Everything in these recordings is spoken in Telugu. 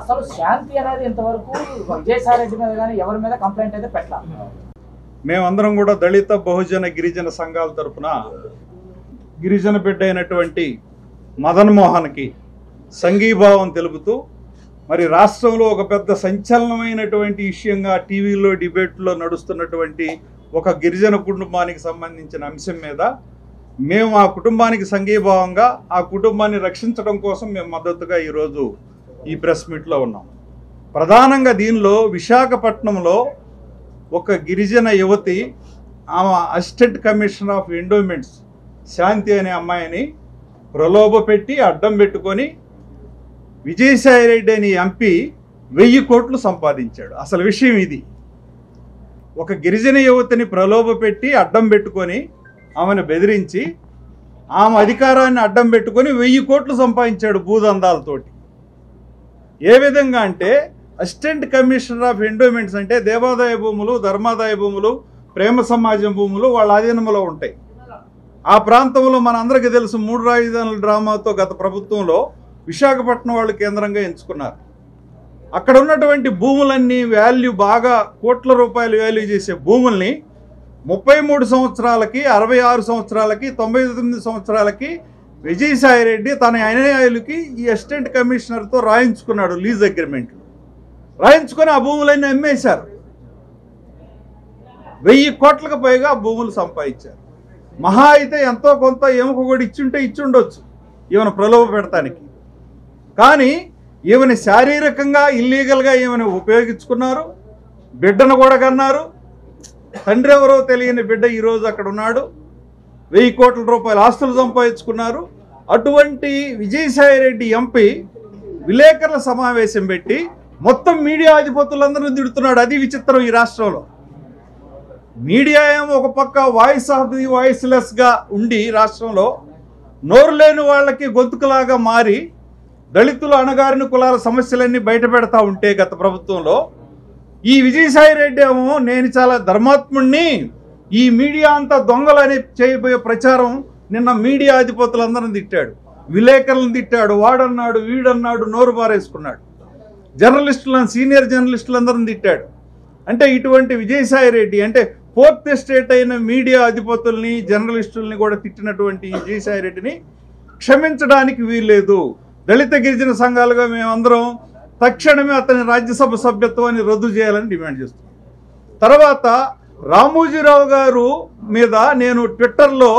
అసలు శాంతి అనేది ఇంతవరకు విజయసాయి రెడ్డి మీద కానీ ఎవరి మీద కంప్లైంట్ అయితే పెట్టాలి. మేమందరం కూడా దళిత బహుజన గిరిజన సంఘాల తరఫున గిరిజన బిడ్డ అయినటువంటి మదన్ మోహన్కి సంఘీభావం తెలుపుతూ మరి రాష్ట్రంలో ఒక పెద్ద సంచలనమైనటువంటి విషయంగా టీవీలో డిబేట్లో నడుస్తున్నటువంటి ఒక గిరిజన కుటుంబానికి సంబంధించిన అంశం మీద మేము ఆ కుటుంబానికి సంఘీభావంగా ఆ కుటుంబాన్ని రక్షించడం కోసం మేము మద్దతుగా ఈరోజు ఈ ప్రెస్ మీట్లో ఉన్నాం. ప్రధానంగా దీనిలో విశాఖపట్నంలో ఒక గిరిజన యువతి ఆమె అసిస్టెంట్ కమిషనర్ ఆఫ్ ఎండోమెంట్స్ శాంతి అనే అమ్మాయిని ప్రలోభ పెట్టి అడ్డం పెట్టుకొని విజయసాయి రెడ్డి అని ఎంపీ 1000 కోట్లు సంపాదించాడు. అసలు విషయం ఇది. ఒక గిరిజన యువతిని ప్రలోభ పెట్టి అడ్డం పెట్టుకొని ఆమెను బెదిరించి ఆమె అధికారాన్ని అడ్డం పెట్టుకొని 1000 కోట్లు సంపాదించాడు భూదందాలతోటి. ఏ విధంగా అంటే అసిస్టెంట్ కమిషనర్ ఆఫ్ ఎండోమెంట్స్ అంటే దేవాదాయ భూములు, ధర్మాదాయ భూములు, ప్రేమ సమాజం భూములు వాళ్ళ ఆధీనంలో ఉంటాయి. ఆ ప్రాంతంలో మనందరికీ తెలుసు 3 రాజధానుల డ్రామాతో గత ప్రభుత్వంలో విశాఖపట్నం వాళ్ళు కేంద్రంగా ఎంచుకున్నారు. అక్కడ ఉన్నటువంటి భూములన్నీ వాల్యూ బాగా కోట్ల రూపాయలు వాల్యూ చేసే భూముల్ని 33 సంవత్సరాలకి, 66 సంవత్సరాలకి, 99 సంవత్సరాలకి విజయసాయి రెడ్డి తన అనుయాయులకి ఈ అసిస్టెంట్ కమిషనర్తో రాయించుకున్నాడు. లీజ్ అగ్రిమెంట్లు రాయించుకొని ఆ భూములన్నీ అమ్మేశారు. 1000 కోట్లకు పైగా భూములు సంపాదించారు. మహా అయితే ఎంతో కొంత ఎముక కూడా ఇచ్చుండొచ్చు ఈమెను ప్రలోభ పెడతానికి. కానీ ఈమెను శారీరకంగా ఇల్లీగల్గా ఈమెను ఉపయోగించుకున్నారు. బిడ్డను కూడా కన్నారు. తండ్రి ఎవరో తెలియని బిడ్డ ఈరోజు అక్కడ ఉన్నాడు. 1000 కోట్ల రూపాయల ఆస్తులు సంపాదించుకున్నారు. అటువంటి విజయసాయి రెడ్డి ఎంపీ విలేకరుల సమావేశం పెట్టి మొత్తం మీడియా అధిపతులందరూ తిడుతున్నాడు. అది విచిత్రం. ఈ రాష్ట్రంలో మీడియా ఏమో ఒక పక్క వాయిస్ ఆఫ్ ది వాయిస్లెస్గా ఉండి రాష్ట్రంలో నోరు లేని వాళ్ళకి గొంతుకులాగా మారి దళితులు, అణగారిన కులాల సమస్యలన్నీ బయట పెడతా ఉంటే గత ప్రభుత్వంలో ఈ విజయసాయి రెడ్డి ఏమో నేను చాలా ధర్మాత్ముడిని, ఈ మీడియా అంతా దొంగలని చేయబోయే ప్రచారం నిన్న మీడియా అధిపతులందరిని తిట్టాడు, విలేకరులను తిట్టాడు, వాడన్నాడు వీడన్నాడు, నోరు బారేసుకున్నాడు. జర్నలిస్టులను, సీనియర్ జర్నలిస్టులందరిని తిట్టాడు. అంటే ఇటువంటి విజయసాయి రెడ్డి అంటే 4th ఎస్టేట్ అయిన మీడియా అధిపతుల్ని, జర్నలిస్టుల్ని కూడా తిట్టినటువంటి విజయసాయి రెడ్డిని క్షమించడానికి వీల్లేదు. దళిత గిరిజన సంఘాలుగా మేమందరం తక్షణమే అతని రాజ్యసభ సభ్యత్వాన్ని రద్దు చేయాలని డిమాండ్ చేస్తున్నాం. తర్వాత రామోజీరావు గారు మీద నేను ట్విట్టర్లో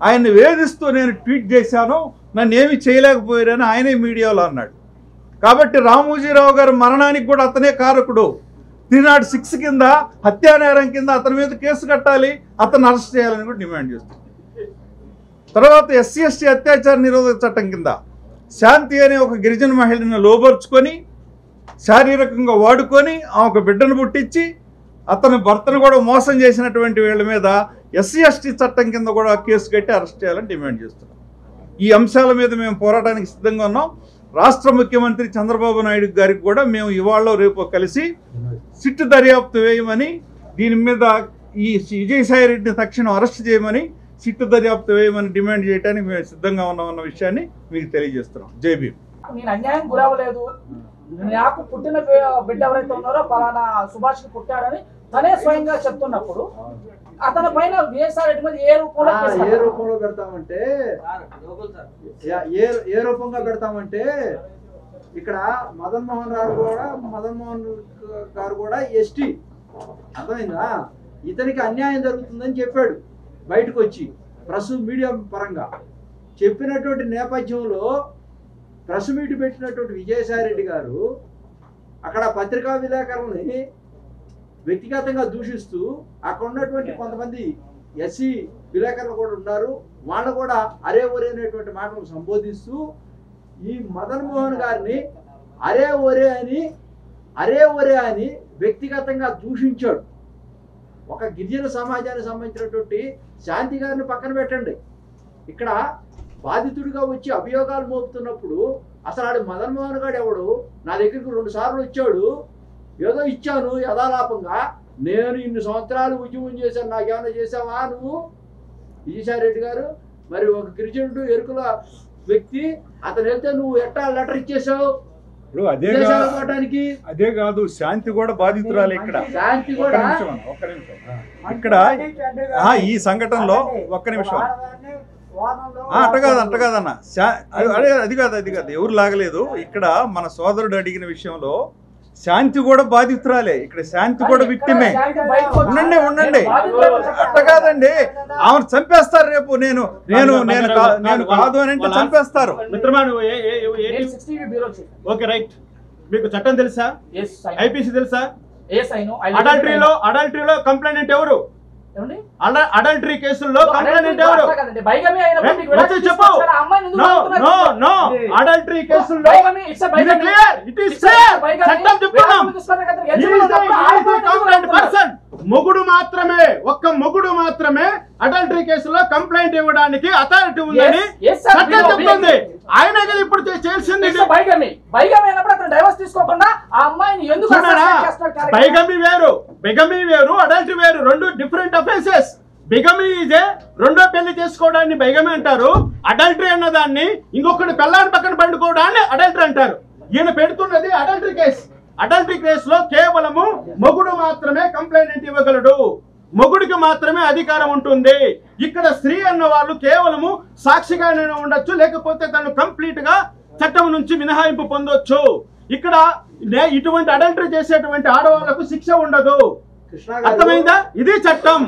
ఆయన్ని వేధిస్తూ నేను ట్వీట్ చేశాను, నన్ను ఏమి చేయలేకపోయారని ఆయనే మీడియాలో అన్నాడు. కాబట్టి రామోజీరావు గారి మరణానికి కూడా అతనే కారకుడు. 306 కింద హత్యానేరం కింద అతని మీద కేసు కట్టాలి, అతను అరెస్ట్ చేయాలని కూడా డిమాండ్ చేస్తుంది. తర్వాత SC ST అత్యాచార నిరోధక చట్టం కింద శాంతి అనే ఒక గిరిజన మహిళను లోబర్చుకొని శారీరకంగా వాడుకొని ఆమెకు బిడ్డను పుట్టించి అతని భర్తను కూడా మోసం చేసినటువంటి వీళ్ళ మీద SC ST చట్టం కింద కూడా కేసు కట్టి అరెస్ట్ చేయాలని డిమాండ్ చేస్తున్నాం. ఈ అంశాల మీద మేము పోరాటానికి సిద్ధంగా ఉన్నాం. రాష్ట్ర ముఖ్యమంత్రి చంద్రబాబు నాయుడు గారికి కూడా మేము ఇవాళ రేపు కలిసి సిట్ దర్యాప్తు వేయమని, దీని మీద ఈ విజయసాయి రెడ్డిని తక్షణం అరెస్ట్ చేయమని, సిట్ దర్యాప్తు వేయమని డిమాండ్ చేయడానికి మేము సిద్ధంగా ఉన్నామన్న విషయాన్ని మీకు తెలియజేస్తున్నాం. జై భీమ్. నేను అన్యాయం గురవలేదు, నాకు పుట్టిన బిడ్డ ఎవరైతే ఉన్నారో పలానా సుభాష్కి పుట్టాడని తనే స్వయంగా చెప్తున్నప్పుడు అతని పైన విజయసాయి రెడ్డి మీద ఏ రూపంలో పెడతామంటే ఏ రూపంగా పెడతామంటే ఇక్కడ మదన్ మోహన్ గారు కూడా ST, అర్థమైందా? ఇతనికి అన్యాయం జరుగుతుందని చెప్పాడు బయటకు వచ్చి ప్రెస్ మీడియా పరంగా చెప్పినటువంటి నేపథ్యంలో ప్రెస్ మీట్ పెట్టినటువంటి విజయసాయి రెడ్డి గారు అక్కడ పత్రికా విలేకరులని వ్యక్తిగతంగా దూషిస్తూ అక్కడ ఉన్నటువంటి కొంతమంది SC విలేకరులు కూడా ఉన్నారు, వాళ్ళు కూడా అరే ఒరే అనేటువంటి మాటలు సంబోధిస్తూ ఈ మదన్ మోహన్ గారిని అరే ఒరే అని వ్యక్తిగతంగా దూషించాడు. ఒక గిరిజన సమాజానికి సంబంధించినటువంటి శాంతి గారిని పక్కన పెట్టండి, ఇక్కడ బాధితుడిగా వచ్చి అభియోగాలు మోపుతున్నప్పుడు అసలు ఆడు మదన్ మోహన్ గారు ఎవడు? నా దగ్గరికి 2 సార్లు వచ్చాడు, ఏదో ఇచ్చాను యథాలాపంగా, నేను ఇన్ని సంవత్సరాలు ఉద్యమం చేశాను, నాకేమైనా చేసావా నువ్వు విజయసాయి రెడ్డి గారు? మరి ఒక గిరిజనుడు ఎరుకుల వ్యక్తి అతను వెళ్తే నువ్వు ఎట్టా లెటర్ ఇచ్చేసావు? ఇప్పుడు విదేశాలకు పోవడానికి. అదే కాదు, శాంతి కూడా బాధితురాలు ఇక్కడ. శాంతి ఒక్క కూడా నిమిషం ఇక్కడ ఈ సంఘటనలో ఒక్క నిమిషం అట్ట కాదన్న అది కాదు ఎవరు లాగలేదు. ఇక్కడ మన సోదరుడు అడిగిన విషయంలో శాంతి కూడా బాధితురాలే, ఇక్కడ శాంతి కూడా విక్టిమే. ఉండండి అట్ట కాదండి, ఆమెను చంపేస్తారు రేపు. నేను కాదు అని అంటే చంపేస్తారు. మిత్రమా ఓకే రైట్. మీకు చట్టం తెలుసా? ఐపీసీ తెలుసా? అడల్టరీలో కంప్లైంట్ ఎవరు? అడల్టరీ కేసుల్లో కంప్లైంట్ ఎవరు? చెప్పు. నో అడల్టరీ కేసుల్లో చట్టం చెప్తున్నాం. మొగుడు మాత్రమే, ఒక్క మొగుడు మాత్రమే అడల్టరీ కేసులో కంప్లైంట్ ఇవ్వడానికి అథారిటీ ఉందని చట్టం చెప్తుంది. ఆయన కదా ఇప్పుడు చేసింది. బైగమీ వేరు అడల్టరీ వేరు, రెండు డిఫరెంట్ అఫెన్సెస్. బిగమీ ఈజ్ రెండో పెళ్లి చేసుకోవడాన్ని బైగమీ అంటారు. అడల్టరీ అన్నదాన్ని ఇంకొకటి పెళ్ళాన్ని పక్కన పండుకోవడాన్ని అడల్టరీ అంటారు. ఈయన పెడుతున్నది అడల్టరీ కేసు. అడల్టరీ కేసులో కేవలము మొగుడు మాత్రమే కంప్లైంట్ ఇవ్వగలడు, మొగుడికి మాత్రమే అధికారం ఉంటుంది. ఇక్కడ స్త్రీ అన్న వాళ్ళు కేవలము సాక్షిగానే ఉండొచ్చు, లేకపోతే తను కంప్లీట్ గా చట్టం నుంచి మినహాయింపు పొందొచ్చు. ఇక్కడ ఇటువంటి అడల్టరీ చేసేటువంటి ఆడవాళ్లకు శిక్ష ఉండదు. అర్థమైందా? ఇది చట్టం.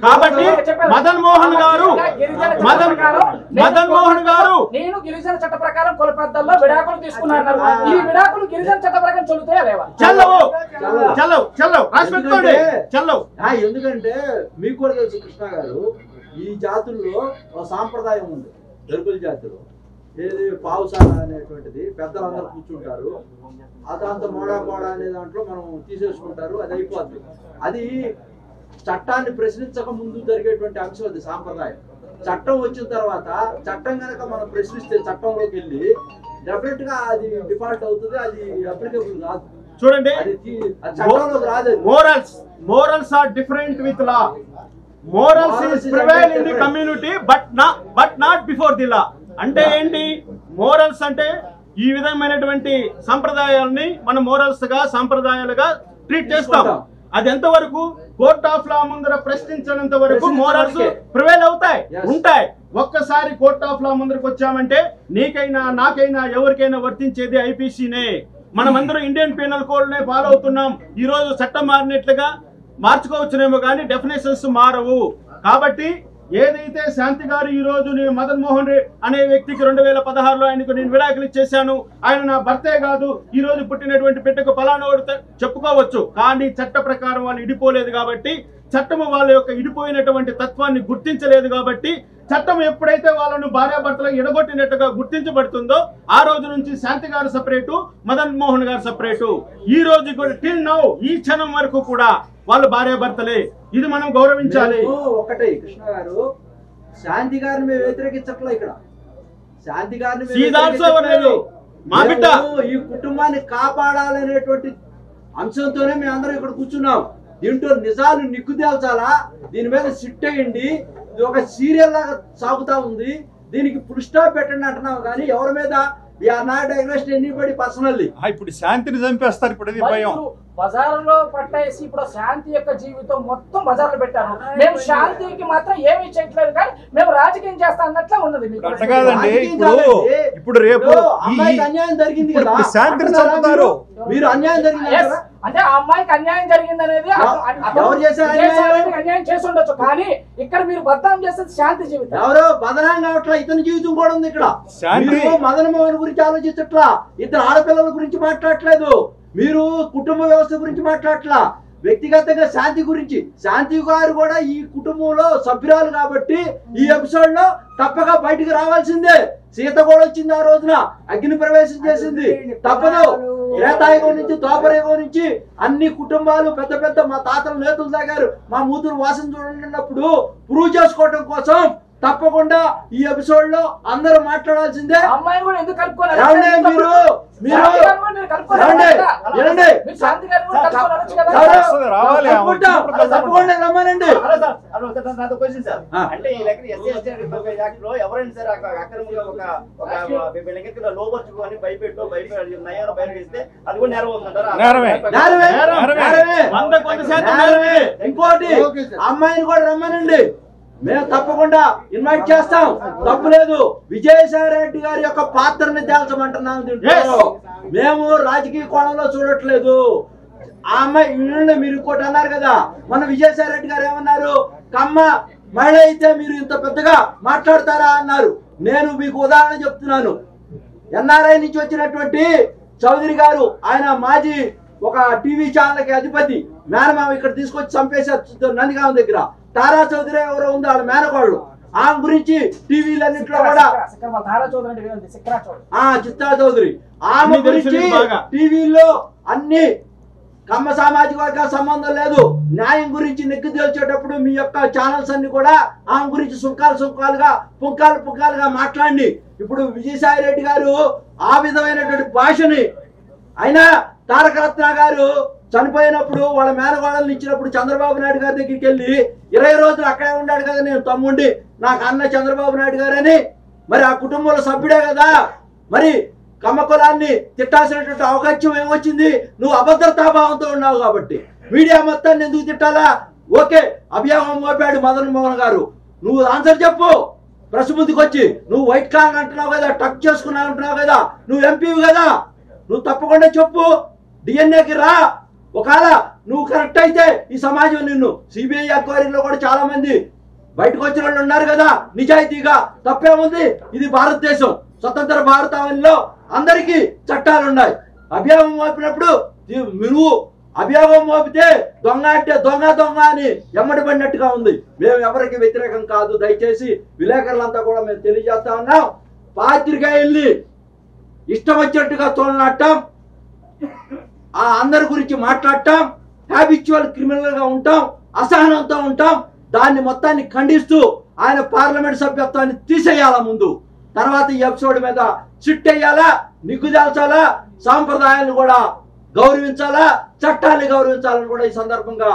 కాబట్టి మదన్ మోహన్ గారు నేను గిరిజన చట్ట ప్రకారం కుల పెద్దల్లో విడాకులు తీసుకున్నారు. ఈ విడాకులు గిరిజన చట్ట ప్రకారం చెల్లుతాయా లేవా? చెల్లవు. ఎందుకంటే మీకు కూడా తెలుసు కృష్ణ గారు, ఈ జాతుల్లో ఒక సాంప్రదాయం ఉంది. దొరుకుల జాతిలో ఏది పావుసాల అనేటువంటిది పెద్దలందరూ కూర్చుంటారు. అదంతా మోడా అనే దాంట్లో మనం తీసేసుకుంటారు, అది అయిపోద్ది. అది చట్టాన్ని ప్రశ్నించక ముందు జరిగేటువంటి అంశం, అది సాంప్రదాయం. చట్టం వచ్చిన తర్వాత చట్టం కనుక మనం ప్రశ్నిస్తే చట్టంలోకి వెళ్ళి డెఫినెట్ గా అది డిఫాల్ట్ అవుతుంది, అది అప్లికబుల్ కాదు. చూడండి, చట్టంలోకి రాదు. Morals are different with law. Morals is prevail in the community but not before the law. అంటే ఏంటి? మోరల్స్ అంటే ఈ విధమైనటువంటి సంప్రదాయాలని మనం మోరల్స్ గా సంప్రదాయాలుగా ట్రీట్ చేస్తాం. అది ఎంతవరకు కోర్ట్ ఆఫ్ లా ముందర ప్రశ్నించినంత వరకు మోరల్స్ ప్రివైల్ ఉంటాయి. ఒక్కసారి కోర్ట్ ఆఫ్ లా ముందరకు వచ్చామంటే నీకైనా నాకైనా ఎవరికైనా వర్తించేది ఐపీసీనే. మనమందరం ఇండియన్ పీనల్ కోడ్ నే ఫాలో అవుతున్నాం. ఈ రోజు చట్టం మారినట్లుగా మార్చుకోవచ్చునేమో కానీ డెఫినేషన్స్ మారవు. కాబట్టి ఏదైతే శాంతి గారు ఈ రోజు నేను మదన్ మోహన్ రెడ్డి అనే వ్యక్తికి 2016లో ఆయనకు నేను విడాకులు ఇచ్చేశాను, ఆయన నా భర్తే కాదు, ఈ రోజు పుట్టినటువంటి బిడ్డకు ఫలానోడు చెప్పుకోవచ్చు. కానీ చట్ట ప్రకారం వాళ్ళు ఇడిపోలేదు కాబట్టి, చట్టము వాళ్ళ యొక్క ఇడిపోయినటువంటి తత్వాన్ని గుర్తించలేదు కాబట్టి, చట్టం ఎప్పుడైతే వాళ్ళను భార్యాభర్తలకు ఎడగొట్టినట్టుగా గుర్తించబడుతుందో ఆ రోజు నుంచి శాంతి గారు సపరేటు, మదన్ మోహన్ గారు సపరేటు. ఈ రోజు కూడా టిల్ నౌ, ఈ క్షణం వరకు కూడా వాళ్ళు భార్యాభర్తలే. ఇది మనం గౌరవించాలి. ఒకటే కృష్ణ గారు, శాంతి గారిని మేము వ్యతిరేకించట్లే. ఇక్కడ శాంతి గారిని మా బిడ్డ ఈ కుటుంబాన్ని కాపాడాలనేటువంటి అంశంతోనే మేము అందరం ఇక్కడ కూర్చున్నాం. దీంట్లో నిజాలు నిగ్గు తేల్చాలా, దీని మీద సిట్ అయ్యండి. ఇది ఒక సీరియల్ లాగా సాగుతా ఉంది, దీనికి ఫుల్ స్టాప్ పెట్టండి అంటున్నాం. కానీ ఎవరి మీద ఇప్పుడు శాంతిని చంపేస్తారు. ఇప్పుడు భయం బజార్లో పట్టేసి ఇప్పుడు శాంతి యొక్క జీవితం మొత్తం బజార్లో పెట్టారు. మేము శాంతికి మాత్రం ఏమీ చేయట్లేదు, కానీ మేము రాజకీయం చేస్తా అన్నట్లే ఉన్నది. అట్లా కాదండి. ఇప్పుడు రేపు అన్యాయం జరిగింది కదా, శాంతిని చంపుతారు. మీరు అన్యాయం జరిగింది అంటే ఆ అమ్మాయికి అన్యాయం జరిగింది అనేది అన్యాయం చేసి ఉండొచ్చు, కానీ ఇక్కడ మీరు బదనాం చేసేది శాంతి జీవితం. ఎవరో బదనాం కావట్లా, ఇతని జీవితం కూడా ఉంది ఇక్కడ. మదన్ మోహన్ గురించి ఆలోచించట్లా, ఇద్దరు ఆడపిల్లల గురించి మాట్లాడట్లేదు, మీరు కుటుంబ వ్యవస్థ గురించి మాట్లాడట్లా, వ్యక్తిగతంగా శాంతి గురించి. శాంతి గారు కూడా ఈ కుటుంబంలో సభ్యురాలు కాబట్టి ఈ ఎపిసోడ్ లో తప్పక బయటికి రావాల్సిందే. సీత కూడా వచ్చింది, ఆ రోజున అగ్ని ప్రవేశం చేసింది, తప్పదు. త్రేతాయుగం నుంచి ద్వాపరయుగం నుంచి అన్ని కుటుంబాలు పెద్ద పెద్ద మా తాతల నేతలు తాగారు, మా మూతులు వాసన చూడన్నప్పుడు ప్రూవ్ చేసుకోవడం కోసం తప్పకుండా ఈ ఎపిసోడ్ లో అందరూ మాట్లాడాల్సిందే. అమ్మాయిని కూడా ఎందుకు కలుపుకోవాలి? ఏమండి మీరు మీరు ఏమండి ఏమండి రావాలి తప్పకుండా రమ్మనండి. అంటే ఈ లెక్క ఎస్సీ ఎస్టీ యాక్ట్ లో ఎవరైనా సరే అక్రమంగా ఒక లోపరుచుకొని భయపెట్టి నయాన్ని బయటేస్తే అది కూడా నేరం అవుతుందంటారా? ఇంకోటి అమ్మాయిని కూడా రమ్మనండి, మేము తప్పకుండా ఇన్వైట్ చేస్తాం, తప్పులేదు. విజయసాయి రెడ్డి గారి యొక్క పాత్రని తేల్చమంటున్నాం దీంట్లో. మేము రాజకీయ కోణంలో చూడట్లేదు. ఆ అమ్మాయి మీరు ఇంకోటి అన్నారు కదా, మన విజయసాయి రెడ్డి గారు ఏమన్నారు, కమ్మ మహిళ అయితే మీరు ఇంత పెద్దగా మాట్లాడతారా అన్నారు. నేను మీకు ఉదాహరణ చెప్తున్నాను. ఎన్ఆర్ఐ నుంచి వచ్చినటువంటి చౌదరి గారు, ఆయన మాజీ ఒక టీవీ ఛానల్ కి అధిపతి, మేనమామ ఇక్కడ తీసుకొచ్చి చంపేశారు నందిగామ దగ్గర. తారా చౌదరి ఎవరో ఉంది వాళ్ళ మేనకోళ్ళు. ఆమె గురించి టీవీలన్నింటిలో కూడా చిత్రా చౌదరి ఆమె గురించి టీవీలో అన్ని కమ్మ సామాజిక వర్గాల సంబంధం లేదు. న్యాయం గురించి నెగ్గు తేల్చేటప్పుడు మీ యొక్క ఛానల్స్ అన్ని కూడా ఆమె గురించి పుంకాలుగా మాట్లాడి. ఇప్పుడు విజయసాయి రెడ్డి గారు ఆ విధమైనటువంటి భాషని, అయినా తారక రత్న గారు చనిపోయినప్పుడు వాళ్ళ మేనగోడలను ఇచ్చినప్పుడు చంద్రబాబు నాయుడు గారి దగ్గరికి వెళ్ళి 20 రోజులు అక్కడే ఉన్నాడు కదా నేను తమ్ముండి, నాకు అన్న చంద్రబాబు నాయుడు గారని. మరి ఆ కుటుంబంలో సభ్యుడే కదా, మరి కమ్మ కులాన్ని తిట్టాల్సినటువంటి అవకాశం ఏమొచ్చింది? నువ్వు అభద్రతాభావంతో ఉన్నావు కాబట్టి. మీడియా మొత్తాన్ని ఎందుకు తిట్టాలా? ఓకే, అభియోగం మోపాడు మదన్ మోహన్ గారు, నువ్వు ఆన్సర్ చెప్పు. ప్రెస్ ముందుకు వచ్చి నువ్వు వైట్ కాంగ్ అంటున్నావు కదా, టక్ చేసుకున్నావు అంటున్నావు కదా, నువ్వు ఎంపీవి కదా, నువ్వు తప్పకుండా చెప్పు. డిఎన్ఏకి రా. ఒకవేళ నువ్వు కరెక్ట్ అయితే ఈ సమాజం నిన్ను సిబిఐ ఎంక్వైరీలో కూడా చాలా మంది బయటకు వచ్చిన వాళ్ళు ఉన్నారు కదా నిజాయితీగా, తప్పేముంది? ఇది భారతదేశం, స్వతంత్ర భారతావనిలో అందరికీ చట్టాలు ఉన్నాయి. అభియోగం మోపినప్పుడు నువ్వు అభియోగం మోపితే దొంగ అంటే దొంగ అని ఎమ్మడి పడినట్టుగా ఉంది. మేము ఎవరికి వ్యతిరేకం కాదు. దయచేసి విలేకరులంతా కూడా మేము తెలియజేస్తా ఉన్నాం, పాత్రికేయుల్ని ఇష్టం వచ్చినట్టుగా తోలనాటం, ఆ అందరి గురించి మాట్లాడటం, హ్యాబిచువల్ క్రిమినల్ గా ఉంటాం, అసహనంతో ఉంటాం. దాన్ని మొత్తాన్ని ఖండిస్తూ ఆయన పార్లమెంట్ సభ్యత్వాన్ని తీసేయాలా ముందు, తర్వాత ఈ ఎపిసోడ్ మీద సిట్ వేయాలా, నిగ్గుదాల్చాలా, సాంప్రదాయాలను కూడా గౌరవించాలా, చట్టాన్ని గౌరవించాలని కూడా ఈ సందర్భంగా